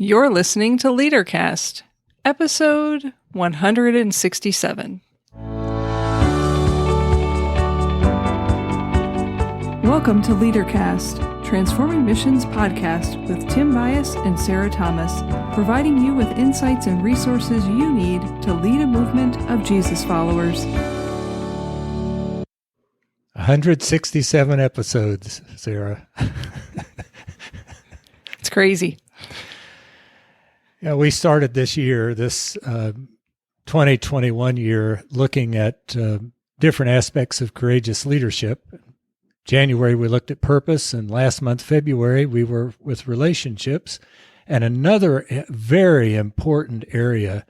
You're listening to LeaderCast, episode 167. Welcome to LeaderCast, Transforming Missions podcast with Tim Bias and Sara Thomas, providing you with insights and resources you need to lead a movement of Jesus followers. 167 episodes, Sara. It's crazy. Yeah, we started this year, this 2021 year, looking at different aspects of courageous leadership. January, we looked at purpose, and last month, February, we were with relationships. And another very important area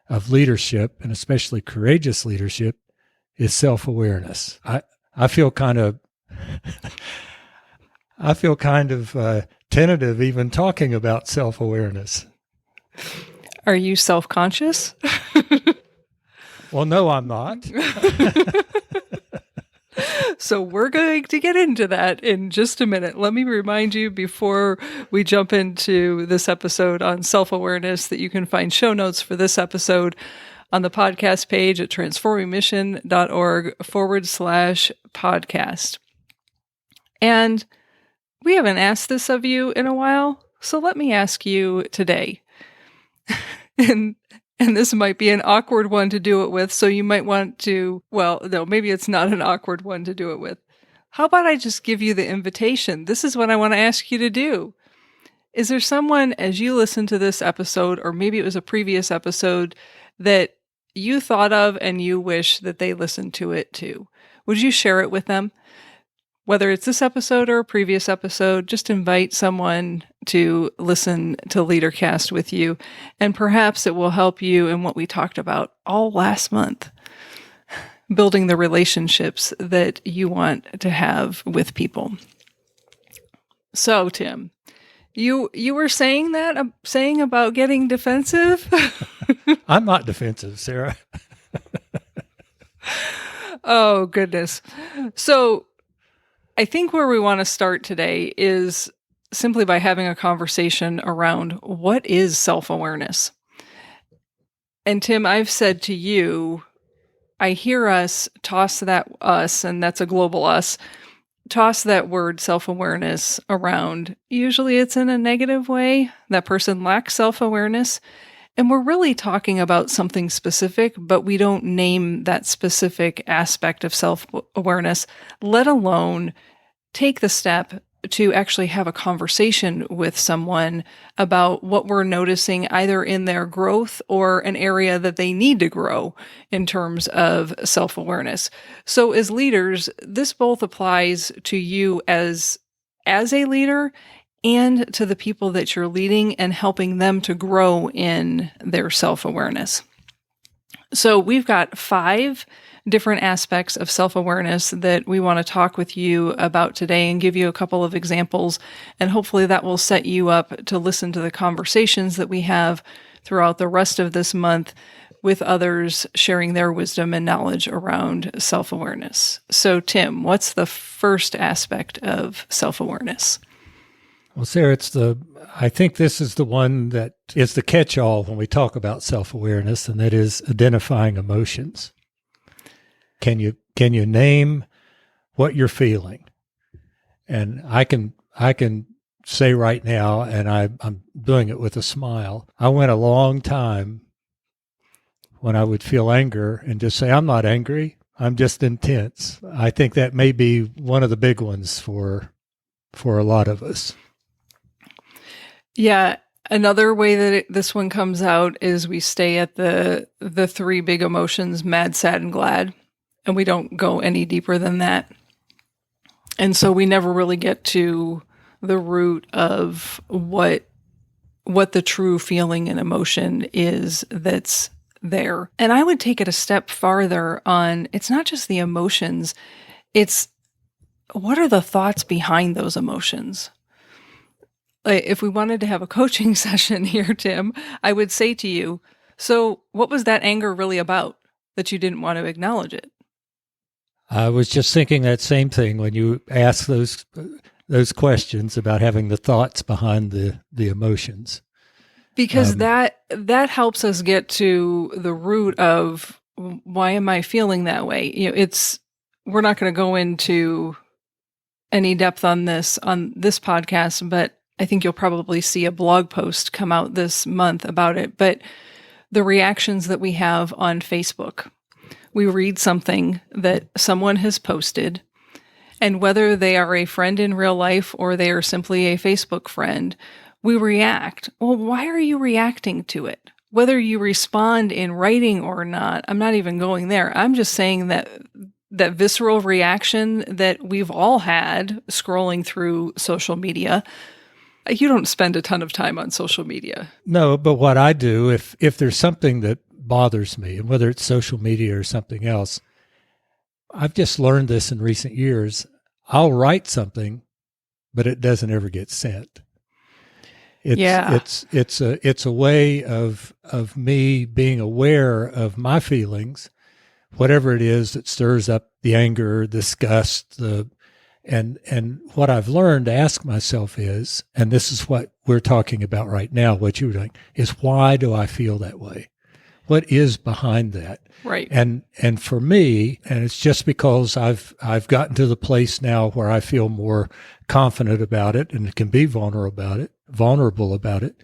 of leadership, and especially courageous leadership, is self-awareness. I feel kind of tentative even talking about self-awareness. Are you self-conscious? Well, no, I'm not. So we're going to get into that in just a minute. Let me remind you before we jump into this episode on self-awareness that you can find show notes for this episode on the podcast page at transformingmission.org/podcast. And we haven't asked this of you in a while, so let me ask you today. And this might be an awkward one to do it with, so you might want to, well, no, maybe it's not an awkward one to do it with. How about I just give you the invitation? This is what I want to ask you to do. Is there someone, as you listen to this episode, or maybe it was a previous episode, that you thought of and you wish that they listened to it too? Would you share it with them? Whether it's this episode or a previous episode, just invite someone to listen to LeaderCast with you, and perhaps it will help you in what we talked about all last month, building the relationships that you want to have with people. So, Tim, you were saying about getting defensive? I'm not defensive, Sara. Oh, goodness. So, I think where we want to start today is simply by having a conversation around what is self-awareness. And Tim, I've said to you, I hear us toss that us, and that's a global us, toss that word self-awareness around. Usually it's in a negative way. That person lacks self-awareness. And we're really talking about something specific, but we don't name that specific aspect of self-awareness, let alone take the step to actually have a conversation with someone about what we're noticing either in their growth or an area that they need to grow in terms of self-awareness. So as leaders, this both applies to you as a leader and to the people that you're leading and helping them to grow in their self-awareness. So we've got 5 different aspects of self-awareness that we want to talk with you about today and give you a couple of examples. And hopefully that will set you up to listen to the conversations that we have throughout the rest of this month with others sharing their wisdom and knowledge around self-awareness. So Tim, what's the first aspect of self-awareness? Well, Sara, I think this is the one that is the catch-all when we talk about self-awareness, and that is identifying emotions. Can you name what you're feeling? And I can say right now, and I'm doing it with a smile, I went a long time when I would feel anger and just say, I'm not angry, I'm just intense. I think that may be one of the big ones for a lot of us. Yeah. Another way that this one comes out is we stay at the 3 big emotions, mad, sad, and glad. And we don't go any deeper than that. And so we never really get to the root of what the true feeling and emotion is that's there. And I would take it a step farther on, it's not just the emotions, it's what are the thoughts behind those emotions? If we wanted to have a coaching session here, Tim, I would say to you, so what was that anger really about that you didn't want to acknowledge it? I was just thinking that same thing when you asked those questions about having the thoughts behind the emotions. Because that helps us get to the root of why am I feeling that way? We're not going to go into any depth on this podcast, but I think you'll probably see a blog post come out this month about it. But the reactions that we have on Facebook, we read something that someone has posted, and whether they are a friend in real life or they are simply a Facebook friend, we react. Well, why are you reacting to it? Whether you respond in writing or not, I'm not even going there. I'm just saying that visceral reaction that we've all had scrolling through social media. You don't spend a ton of time on social media. No, but what I do, if there's something that bothers me, and whether it's social media or something else, I've just learned this in recent years. I'll write something, but it doesn't ever get sent. It's a way of me being aware of my feelings, whatever it is that stirs up the anger, disgust, and what I've learned to ask myself is, and this is what we're talking about right now, what you were doing, is why do I feel that way? What is behind that? Right. And for me, and it's just because I've gotten to the place now where I feel more confident about it and can be vulnerable about it.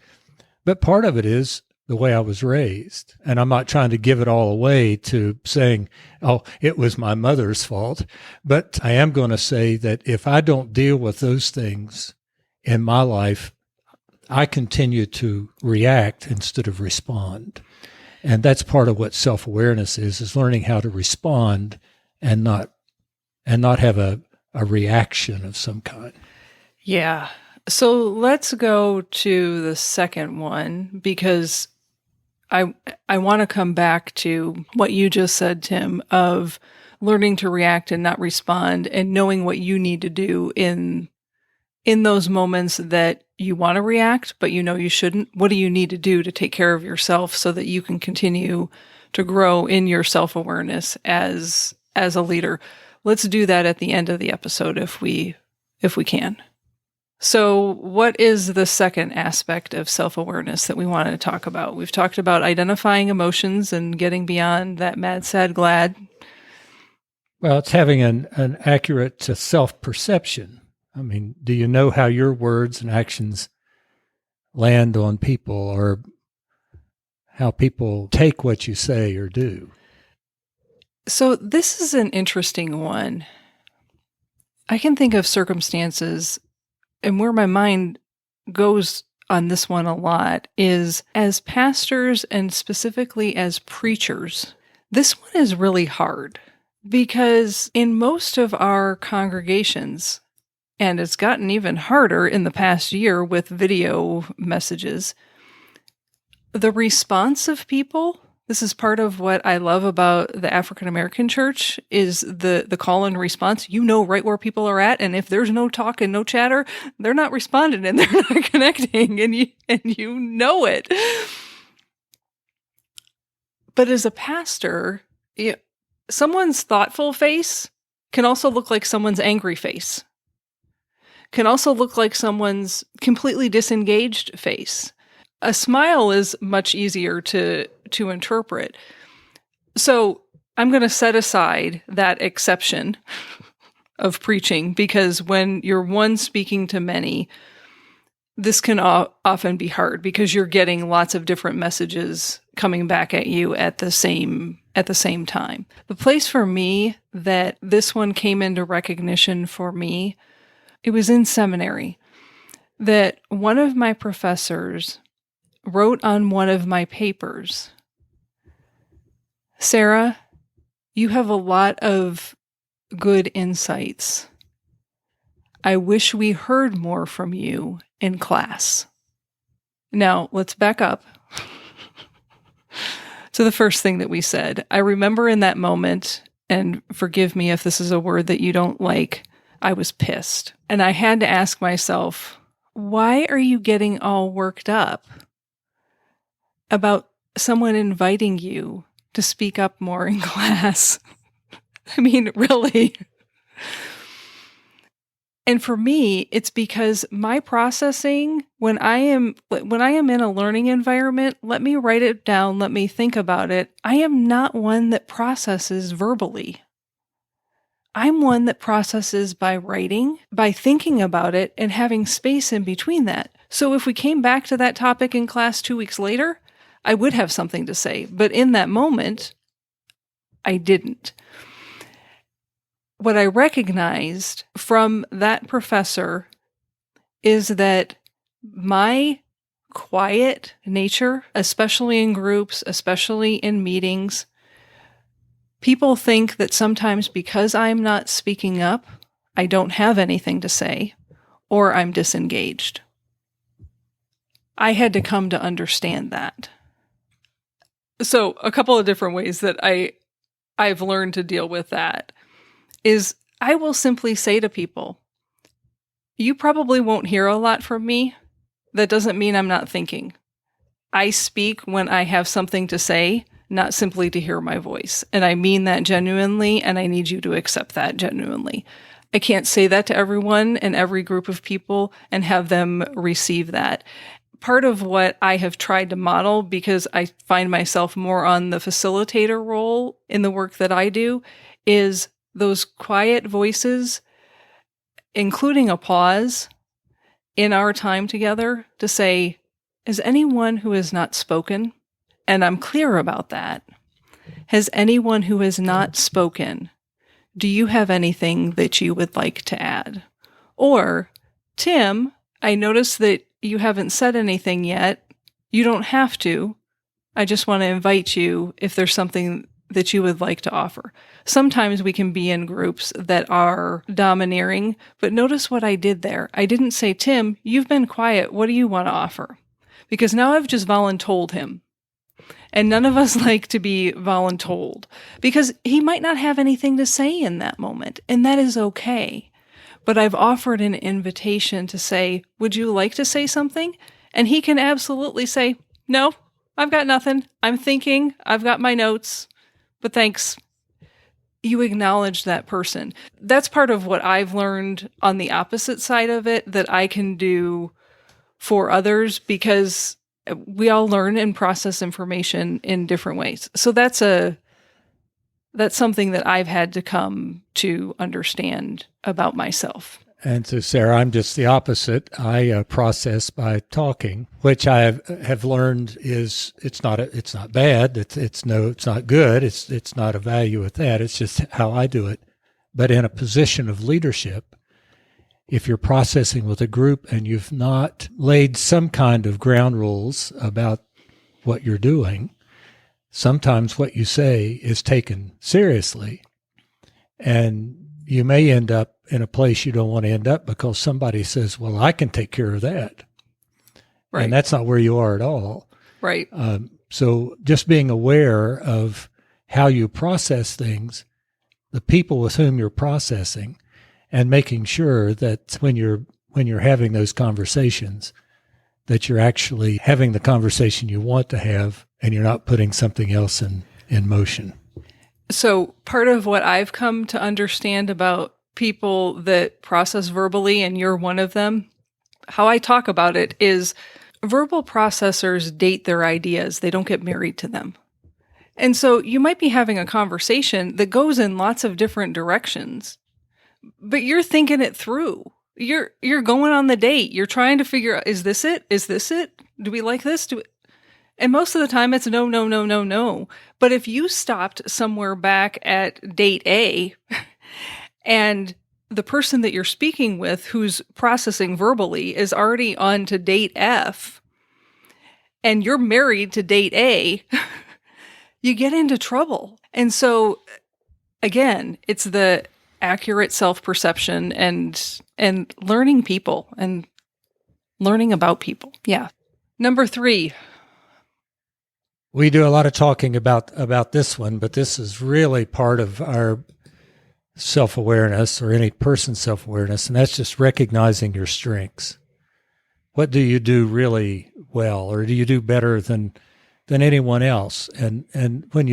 But part of it is the way I was raised. And I'm not trying to give it all away to saying, oh, it was my mother's fault. But I am going to say that if I don't deal with those things in my life, I continue to react instead of respond. And that's part of what self-awareness is learning how to respond and not have a reaction of some kind. Yeah. So let's go to the second one, because I want to come back to what you just said, Tim, of learning to react and not respond, and knowing what you need to do in those moments that you want to react, but you know you shouldn't. What do you need to do to take care of yourself so that you can continue to grow in your self-awareness as a leader? Let's do that at the end of the episode if we can. So what is the second aspect of self-awareness that we wanted to talk about? We've talked about identifying emotions and getting beyond that mad, sad, glad. Well, it's having an accurate self-perception. I mean, do you know how your words and actions land on people, or how people take what you say or do? So this is an interesting one. I can think of circumstances, and where my mind goes on this one a lot is as pastors and specifically as preachers. This one is really hard because in most of our congregations, and it's gotten even harder in the past year with video messages, the response of people, this is part of what I love about the African American church, is the call and response. You know right where people are at, and if there's no talk and no chatter, they're not responding and they're not connecting, and you know it. But as a pastor, someone's thoughtful face can also look like someone's angry face. Can also look like someone's completely disengaged face. A smile is much easier to interpret. So I'm going to set aside that exception of preaching, because when you're one speaking to many, this can often be hard because you're getting lots of different messages coming back at you at the same time. The place for me that this one came into recognition for me, it was in seminary, that one of my professors wrote on one of my papers, "Sara, you have a lot of good insights. I wish we heard more from you in class." Now, let's back up to the first thing that we said. I remember in that moment, and forgive me if this is a word that you don't like, I was pissed. And I had to ask myself, why are you getting all worked up about someone inviting you to speak up more in class? I mean, really. And for me, it's because my processing, when I am in a learning environment, let me write it down, let me think about it. I am not one that processes verbally. I'm one that processes by writing, by thinking about it, and having space in between that. So if we came back to that topic in class 2 weeks later, I would have something to say. But in that moment, I didn't. What I recognized from that professor is that my quiet nature, especially in groups, especially in meetings, people think that sometimes because I'm not speaking up, I don't have anything to say, or I'm disengaged. I had to come to understand that. So a couple of different ways that I've learned to deal with that is I will simply say to people, you probably won't hear a lot from me. That doesn't mean I'm not thinking. I speak when I have something to say, not simply to hear my voice. And I mean that genuinely, and I need you to accept that genuinely. I can't say that to everyone and every group of people and have them receive that. Part of what I have tried to model, because I find myself more on the facilitator role in the work that I do, is those quiet voices, including a pause in our time together to say, is anyone who has not spoken? And I'm clear about that. Has anyone who has not spoken, do you have anything that you would like to add? Or, Tim, I noticed that you haven't said anything yet. You don't have to. I just want to invite you if there's something that you would like to offer. Sometimes we can be in groups that are domineering, but notice what I did there. I didn't say, Tim, you've been quiet. What do you want to offer? Because now I've just voluntold him. And none of us like to be voluntold because he might not have anything to say in that moment, and that is okay. But I've offered an invitation to say, would you like to say something? And he can absolutely say, no, I've got nothing. I'm thinking, I've got my notes, but thanks. You acknowledge that person. That's part of what I've learned on the opposite side of it that I can do for others, because we all learn and process information in different ways. So that's something that I've had to come to understand about myself. And so, Sarah, I'm just the opposite. I process by talking, which I have learned is it's not bad. It's not good. It's not a value with that. It's just how I do it. But in a position of leadership, if you're processing with a group and you've not laid some kind of ground rules about what you're doing, sometimes what you say is taken seriously. And you may end up in a place you don't want to end up because somebody says, well, I can take care of that. Right. And that's not where you are at all. Right. So just being aware of how you process things, the people with whom you're processing, and making sure that when you're having those conversations, that you're actually having the conversation you want to have and you're not putting something else in motion. So part of what I've come to understand about people that process verbally, and you're one of them, how I talk about it is verbal processors date their ideas. They don't get married to them. And so you might be having a conversation that goes in lots of different directions, but you're thinking it through. You're going on the date. You're trying to figure out, is this it? Is this it? Do we like this? And most of the time it's no, no, no, no, no. But if you stopped somewhere back at date A and the person that you're speaking with who's processing verbally is already on to date F and you're married to date A, you get into trouble. And so again, it's the accurate self-perception and learning people and learning about people. Yeah. Number 3. We do a lot of talking about this one, but this is really part of our self-awareness, or any person's self-awareness, and that's just recognizing your strengths. What do you do really well, or do you do better than anyone else? And when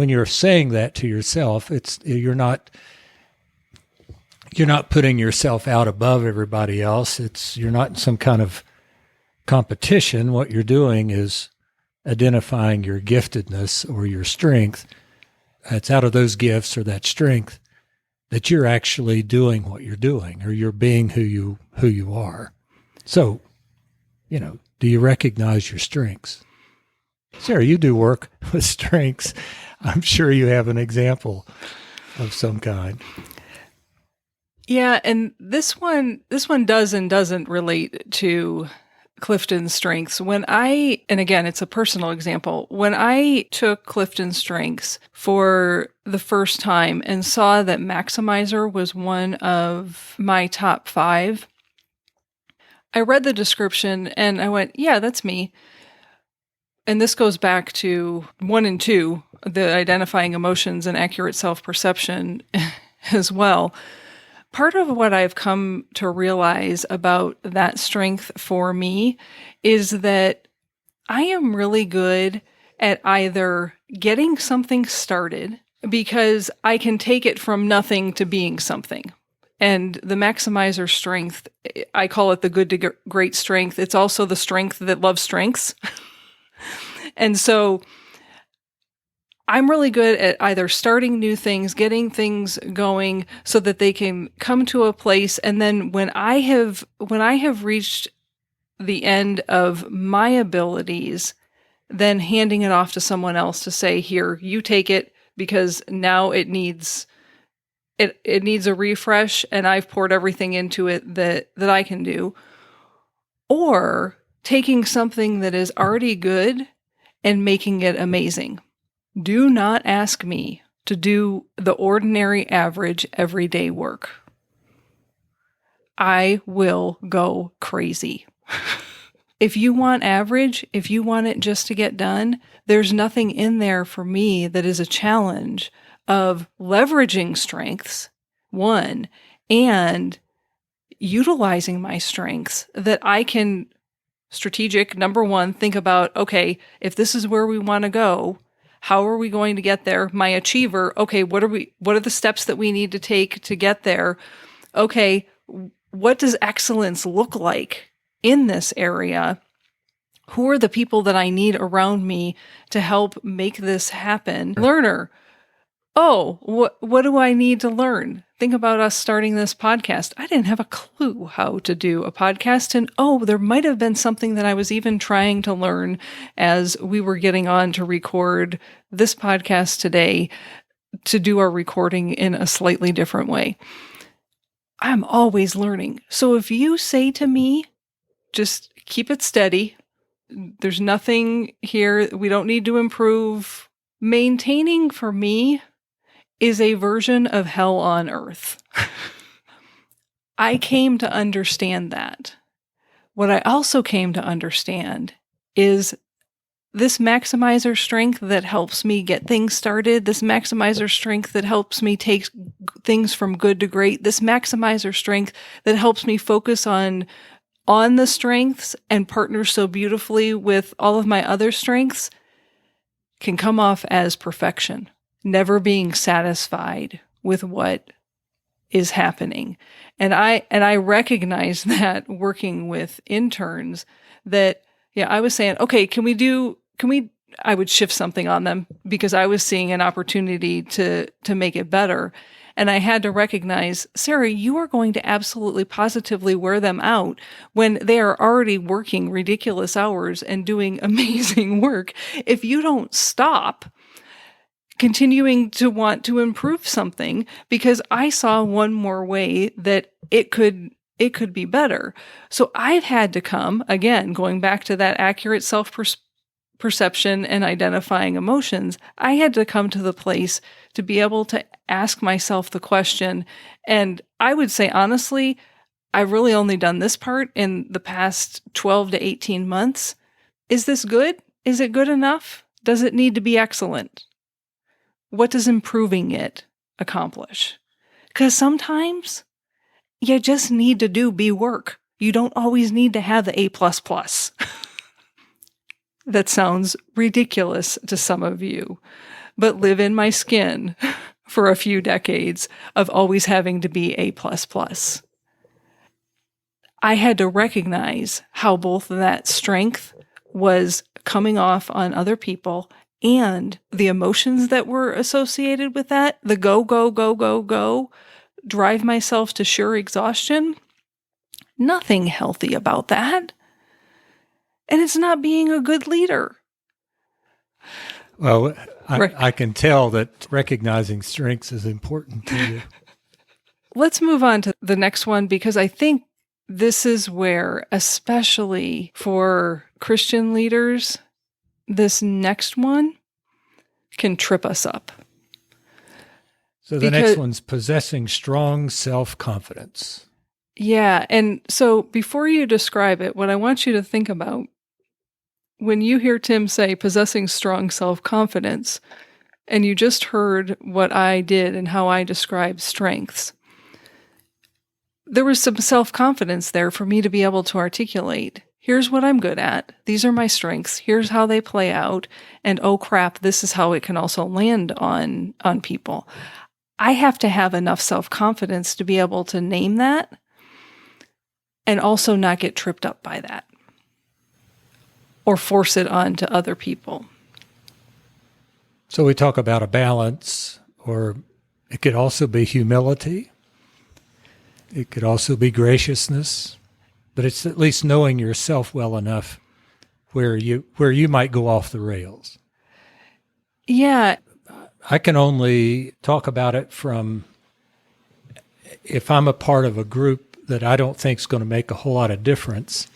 you're saying that to yourself, you're not you're not putting yourself out above everybody else. You're not in some kind of competition. What you're doing is identifying your giftedness or your strength. It's out of those gifts or that strength that you're actually doing what you're doing, or you're being who you are. So, do you recognize your strengths? Sarah, you do work with strengths. I'm sure you have an example of some kind. Yeah, and this one does and doesn't relate to Clifton's strengths. And again, it's a personal example. When I took Clifton's strengths for the first time and saw that Maximizer was one of my top 5, I read the description and I went, yeah, that's me. And this goes back to 1 and 2, the identifying emotions and accurate self-perception as well. Part of what I've come to realize about that strength for me is that I am really good at either getting something started, because I can take it from nothing to being something. And the Maximizer strength, I call it the good to great strength. It's also the strength that loves strengths. And so I'm really good at either starting new things, getting things going so that they can come to a place. And then when I have reached the end of my abilities, then handing it off to someone else to say, here, you take it, because now it needs a refresh and I've poured everything into it that I can do. Or taking something that is already good and making it amazing. Do not ask me to do the ordinary, average, everyday work. I will go crazy. If you want average, if you want it just to get done, there's nothing in there for me that is a challenge of leveraging strengths, one, and utilizing my strengths that I can strategic, number one, think about, okay, if this is where we want to go, how are we going to get there? My achiever, okay, what are the steps that we need to take to get there? Okay, what does excellence look like in this area? Who are the people that I need around me to help make this happen? Learner, oh, what do I need to learn? Think about us starting this podcast. I didn't have a clue how to do a podcast. And there might have been something that I was even trying to learn as we were getting on to record this podcast today, to do our recording in a slightly different way. I'm always learning. So if you say to me, just keep it steady, there's nothing here, we don't need to improve. Maintaining for me is a version of hell on earth. I came to understand that. What I also came to understand is this Maximizer strength that helps me get things started, this Maximizer strength that helps me take things from good to great, this Maximizer strength that helps me focus on the strengths and partner so beautifully with all of my other strengths, can come off as perfection. Never being satisfied with what is happening. And I recognize that working with interns that, I was saying, okay, I would shift something on them because I was seeing an opportunity to make it better. And I had to recognize, Sarah, you are going to absolutely positively wear them out when they are already working ridiculous hours and doing amazing work. If you don't stop continuing to want to improve something, because I saw one more way that it could be better. So I've had to come, again, going back to that accurate self-perception and identifying emotions, I had to come to the place to be able to ask myself the question. And I would say, honestly, I've really only done this part in the past 12 to 18 months. Is this good? Is it good enough? Does it need to be excellent? What does improving it accomplish? Because sometimes you just need to do B work. You don't always need to have the A++. That sounds ridiculous to some of you, but live in my skin for a few decades of always having to be A++. I had to recognize how both that strength was coming off on other people and the emotions that were associated with that, the go, go, go, go, go, drive myself to sure exhaustion. Nothing healthy about that. And it's not being a good leader. Well, I can tell that recognizing strengths is important to you. Let's move on to the next one, because I think this is where, especially for Christian leaders, this next one can trip us up. So the next one's possessing strong self-confidence. Yeah. And so before you describe it, what I want you to think about, when you hear Tim say possessing strong self-confidence, and you just heard what I did and how I described strengths, there was some self-confidence there for me to be able to articulate, here's what I'm good at, these are my strengths, here's how they play out, and oh crap, this is how it can also land on people. I have to have enough self-confidence to be able to name that and also not get tripped up by that or force it on to other people. So we talk about a balance, or it could also be humility. It could also be graciousness, but it's at least knowing yourself well enough where you might go off the rails. Yeah. I can only talk about it from if I'm a part of a group that I don't think is going to make a whole lot of difference,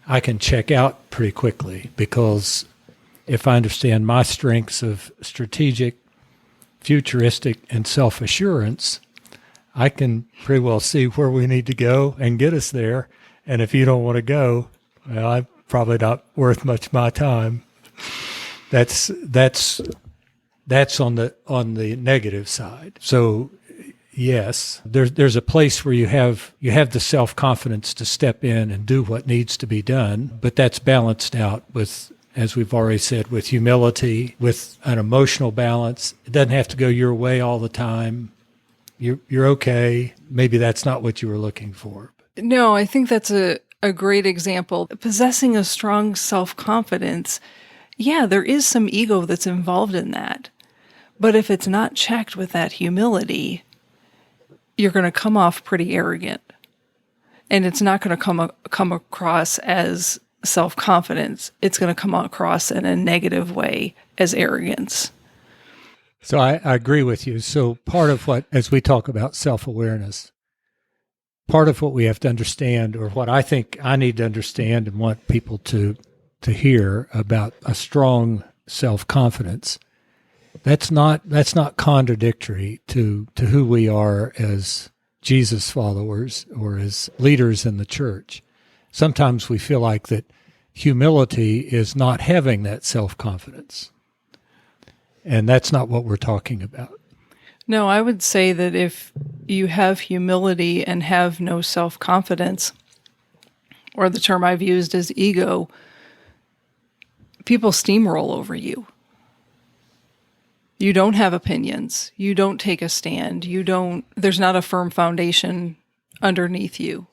I can check out pretty quickly, because if I understand my strengths of strategic, futuristic, and self-assurance, I can pretty well see where we need to go and get us there. And if you don't want to go, well, I'm probably not worth much of my time. That's on the negative side. So yes, there's a place where you have the self-confidence to step in and do what needs to be done, but that's balanced out with, as we've already said, with humility, with an emotional balance. It doesn't have to go your way all the time. You're okay. Maybe that's not what you were looking for. No, I think that's a great example. Possessing a strong self-confidence, yeah, there is some ego that's involved in that. But if it's not checked with that humility, you're going to come off pretty arrogant. And it's not going to come across as self-confidence. It's going to come across in a negative way as arrogance. So I agree with you. So part of what, as we talk about self-awareness, part of what we have to understand, or what I think I need to understand and want people to hear about a strong self-confidence, that's not contradictory to who we are as Jesus followers or as leaders in the church. Sometimes we feel like that humility is not having that self-confidence. And that's not what we're talking about. No, I would say that if you have humility and have no self-confidence, or the term I've used is ego, people steamroll over you. You don't have opinions. You don't take a stand. There's not a firm foundation underneath you.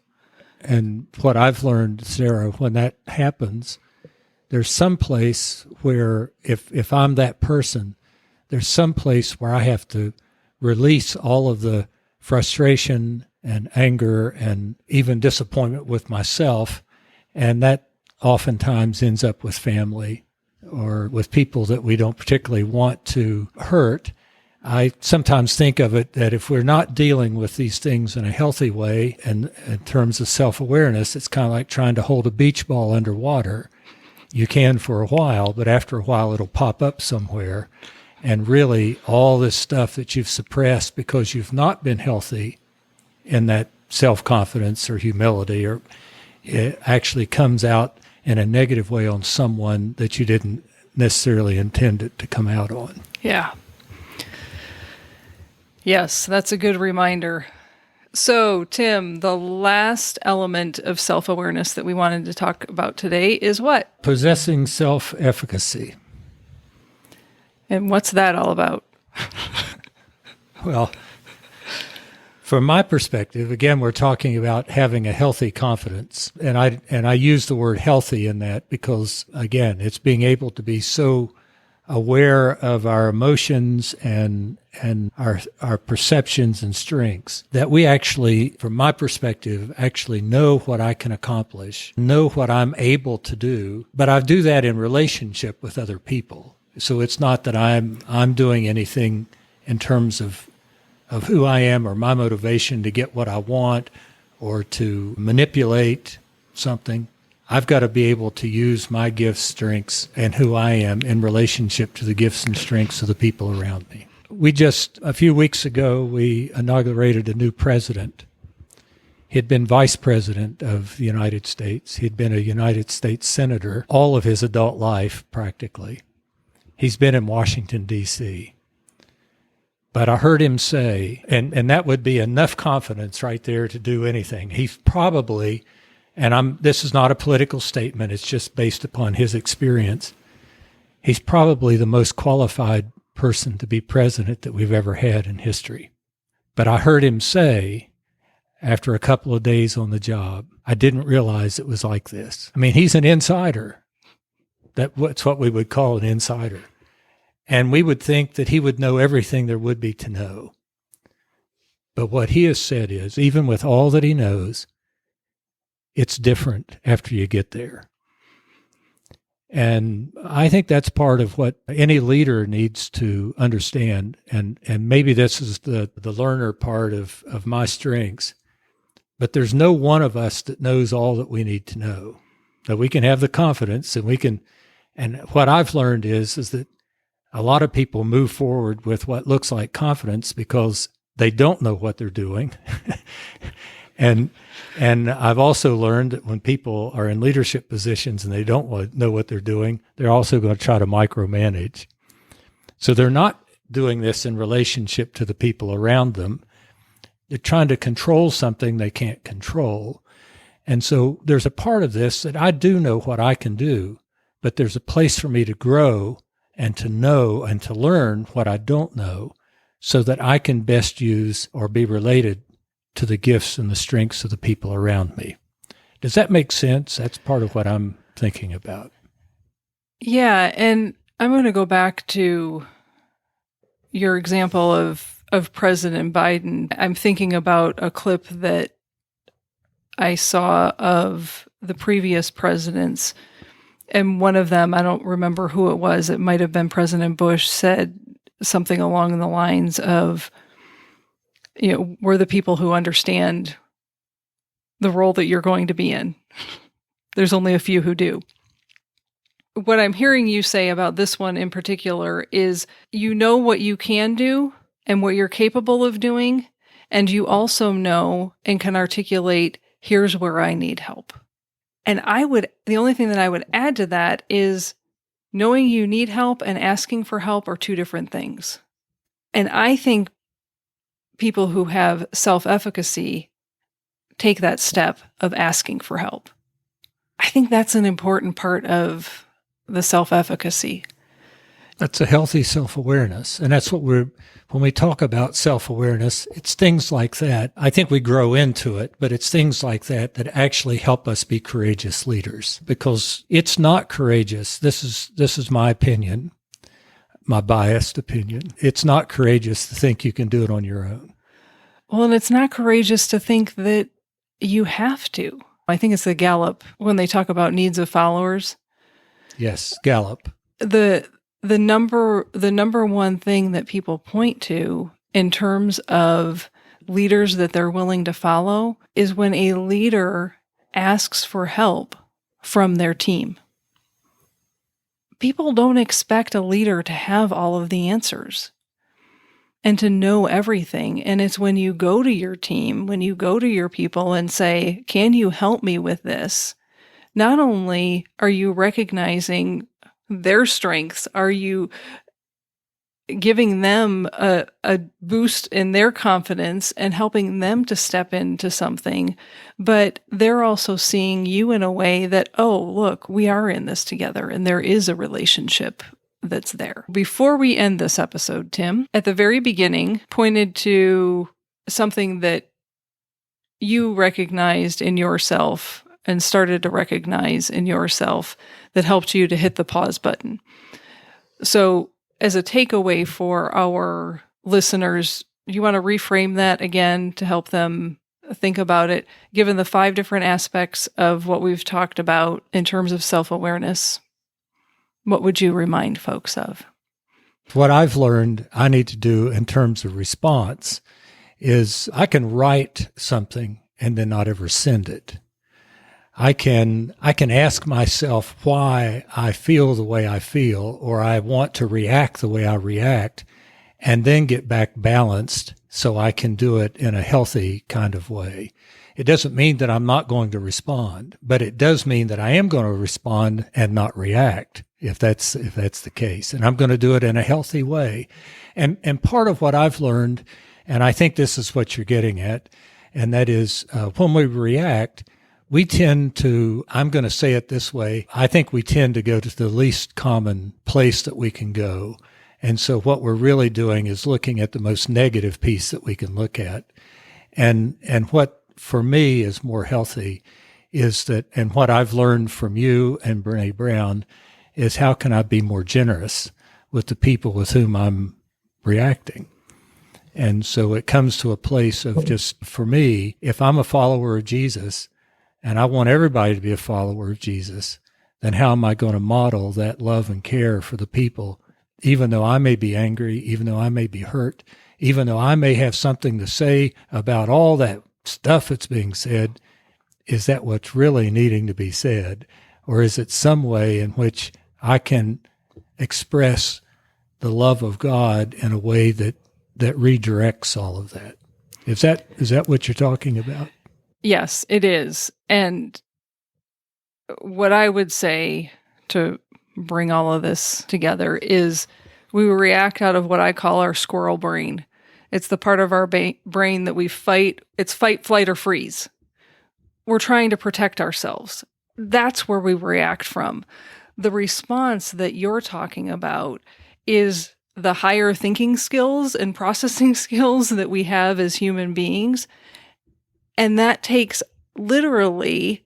And what I've learned, Sarah, when that happens, there's some place where if I'm that person, there's some place where I have to release all of the frustration and anger and even disappointment with myself. And that oftentimes ends up with family or with people that we don't particularly want to hurt. I sometimes think of it that if we're not dealing with these things in a healthy way, and in terms of self-awareness, it's kind of like trying to hold a beach ball underwater. You can for a while, but after a while it'll pop up somewhere. And really, all this stuff that you've suppressed because you've not been healthy in that self-confidence or humility, or it actually comes out in a negative way on someone that you didn't necessarily intend it to come out on. Yeah. Yes, that's a good reminder. So, Tim, the last element of self-awareness that we wanted to talk about today is what? Possessing self-efficacy. And what's that all about? Well, from my perspective, again, we're talking about having a healthy confidence. And I use the word healthy in that because, again, it's being able to be so aware of our emotions and our perceptions and strengths that we actually, from my perspective, actually know what I can accomplish, know what I'm able to do, but I do that in relationship with other people. So it's not that I'm doing anything in terms of who I am or my motivation to get what I want or to manipulate something. I've got to be able to use my gifts, strengths, and who I am in relationship to the gifts and strengths of the people around me. A few weeks ago, we inaugurated a new president. He'd been vice president of the United States. He'd been a United States senator all of his adult life, practically. He's been in Washington, D.C. But I heard him say, and that would be enough confidence right there to do anything. He's probably, this is not a political statement, it's just based upon his experience. He's probably the most qualified person to be president that we've ever had in history. But I heard him say, after a couple of days on the job, I didn't realize it was like this. I mean, he's an insider. That's what we would call an insider. And we would think that he would know everything there would be to know. But what he has said is, even with all that he knows, it's different after you get there. And I think that's part of what any leader needs to understand. And maybe this is the learner part of my strengths. But there's no one of us that knows all that we need to know. That we can have the confidence and what I've learned is that a lot of people move forward with what looks like confidence because they don't know what they're doing. And I've also learned that when people are in leadership positions and they don't know what they're doing, they're also going to try to micromanage. So they're not doing this in relationship to the people around them. They're trying to control something they can't control. And so there's a part of this that I do know what I can do, but there's a place for me to grow and to know and to learn what I don't know so that I can best use or be related to the gifts and the strengths of the people around me. Does that make sense? That's part of what I'm thinking about. Yeah, and I'm going to go back to your example of President Biden. I'm thinking about a clip that I saw of the previous presidents. And one of them, I don't remember who it was, it might have been President Bush, said something along the lines of, we're the people who understand the role that you're going to be in. There's only a few who do. What I'm hearing you say about this one in particular is you know what you can do and what you're capable of doing, and you also know and can articulate, here's where I need help. And the only thing that I would add to that is knowing you need help and asking for help are two different things. And I think people who have self-efficacy take that step of asking for help. I think that's an important part of the self-efficacy. That's a healthy self-awareness. And that's when we talk about self-awareness, it's things like that. I think we grow into it, but it's things like that that actually help us be courageous leaders, because it's not courageous. This is my opinion, my biased opinion. It's not courageous to think you can do it on your own. Well, and it's not courageous to think that you have to. I think it's the Gallup when they talk about needs of followers. Yes, Gallup. The number one thing that people point to in terms of leaders that they're willing to follow is when a leader asks for help from their team. People don't expect a leader to have all of the answers and to know everything. And it's when you go to your team, when you go to your people and say, can you help me with this? Not only are you recognizing their strengths, are you giving them a boost in their confidence and helping them to step into something, but they're also seeing you in a way that, oh, look, we are in this together and there is a relationship that's there. Before we end this episode, Tim, at the very beginning, pointed to something that you recognized in yourself and started to recognize in yourself that helped you to hit the pause button. So as a takeaway for our listeners, you want to reframe that again to help them think about it, given the 5 different aspects of what we've talked about in terms of self-awareness. What would you remind folks of? What I've learned I need to do in terms of response is I can write something and then not ever send it. I can ask myself why I feel the way I feel, or I want to react the way I react, and then get back balanced so I can do it in a healthy kind of way. It doesn't mean that I'm not going to respond, but it does mean that I am going to respond and not react if that's the case. And I'm going to do it in a healthy way. And part of what I've learned, and I think this is what you're getting at, and that is when we react, we tend to, I'm going to say it this way, I think we tend to go to the least common place that we can go. And so what we're really doing is looking at the most negative piece that we can look at. And what for me is more healthy is that, and what I've learned from you and Brene Brown is how can I be more generous with the people with whom I'm reacting. And so it comes to a place of just, for me, if I'm a follower of Jesus and I want everybody to be a follower of Jesus, then how am I going to model that love and care for the people, even though I may be angry, even though I may be hurt, even though I may have something to say about all that stuff that's being said? Is that what's really needing to be said? Or is it some way in which I can express the love of God in a way that redirects all of that? Is that what you're talking about? Yes, it is. And what I would say to bring all of this together is we react out of what I call our squirrel brain. It's the part of our brain that we fight. It's fight, flight, or freeze. We're trying to protect ourselves. That's where we react from. The response that you're talking about is the higher thinking skills and processing skills that we have as human beings. And that takes literally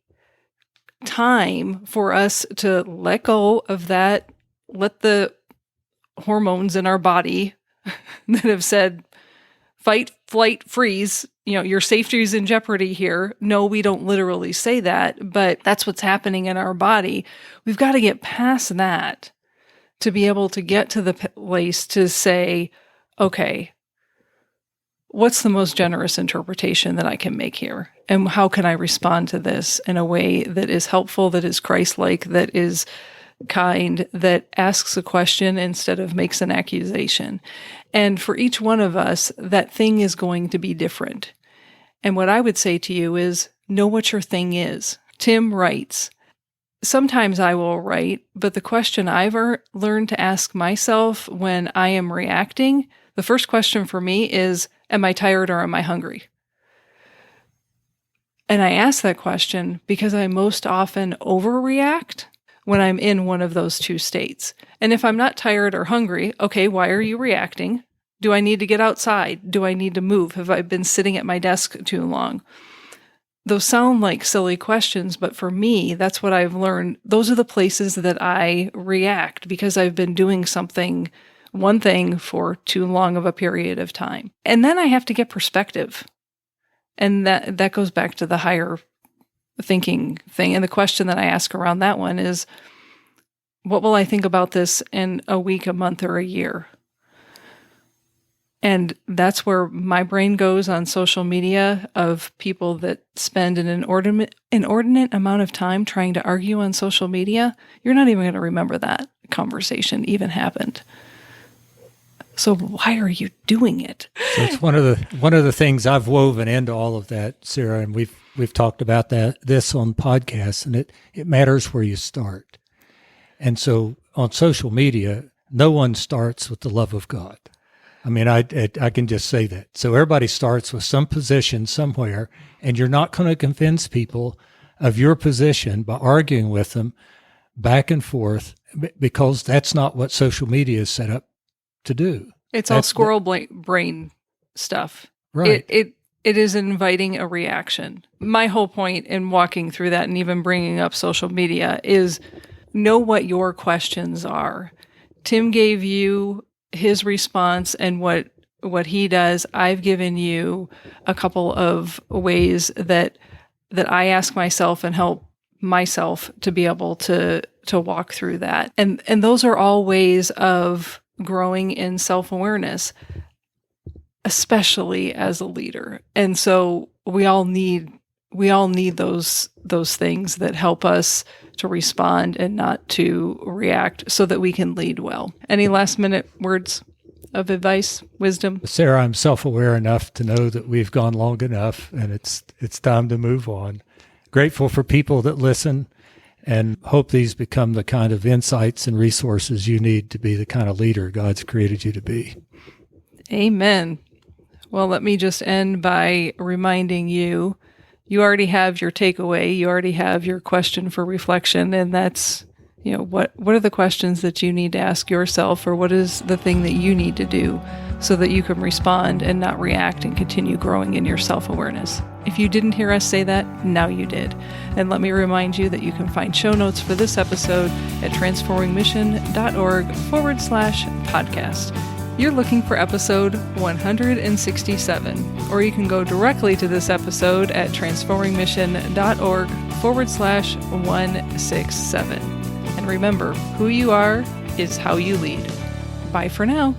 time for us to let go of that, let the hormones in our body that have said, fight, flight, freeze, your safety is in jeopardy here. No, we don't literally say that, but that's what's happening in our body. We've got to get past that to be able to get to the place to say, okay, what's the most generous interpretation that I can make here? And how can I respond to this in a way that is helpful, that is Christ-like, that is kind, that asks a question instead of makes an accusation? And for each one of us, that thing is going to be different. And what I would say to you is, know what your thing is. Tim writes. Sometimes I will write, but the question I've learned to ask myself when I am reacting, the first question for me is, am I tired or am I hungry? And I ask that question because I most often overreact when I'm in one of those two states. And if I'm not tired or hungry, okay, why are you reacting? Do I need to get outside? Do I need to move? Have I been sitting at my desk too long? Those sound like silly questions, but for me, that's what I've learned. Those are the places that I react because I've been doing one thing for too long of a period of time. And then I have to get perspective. And that goes back to the higher thinking thing. And the question that I ask around that one is, what will I think about this in a week, a month, or a year? And that's where my brain goes on social media of people that spend an inordinate amount of time trying to argue on social media. You're not even going to remember that conversation even happened. So why are you doing it? So it's one of the things I've woven into all of that, Sarah, and we've talked about this on podcasts, and it matters where you start. And so on social media, no one starts with the love of God. I mean, I can just say that. So everybody starts with some position somewhere, and you're not going to convince people of your position by arguing with them back and forth, because that's not what social media is set up to do. It's all squirrel brain stuff. Right. It is inviting a reaction. My whole point in walking through that and even bringing up social media is know what your questions are. Tim gave you his response and what he does. I've given you a couple of ways that I ask myself and help myself to be able to walk through that. And those are all ways of growing in self-awareness, especially as a leader. And so we all need those things that help us to respond and not to react so that we can lead well. Any last minute words of advice, wisdom? Sara, I'm self-aware enough to know that we've gone long enough and it's time to move on. Grateful for people that listen, and hope these become the kind of insights and resources you need to be the kind of leader God's created you to be. Amen. Well, let me just end by reminding you already have your takeaway. You already have your question for reflection. And that's, what are the questions that you need to ask yourself, or what is the thing that you need to do so that you can respond and not react and continue growing in your self-awareness. If you didn't hear us say that, now you did. And let me remind you that you can find show notes for this episode at transformingmission.org/podcast. You're looking for episode 167, or you can go directly to this episode at transformingmission.org/167. And remember, who you are is how you lead. Bye for now.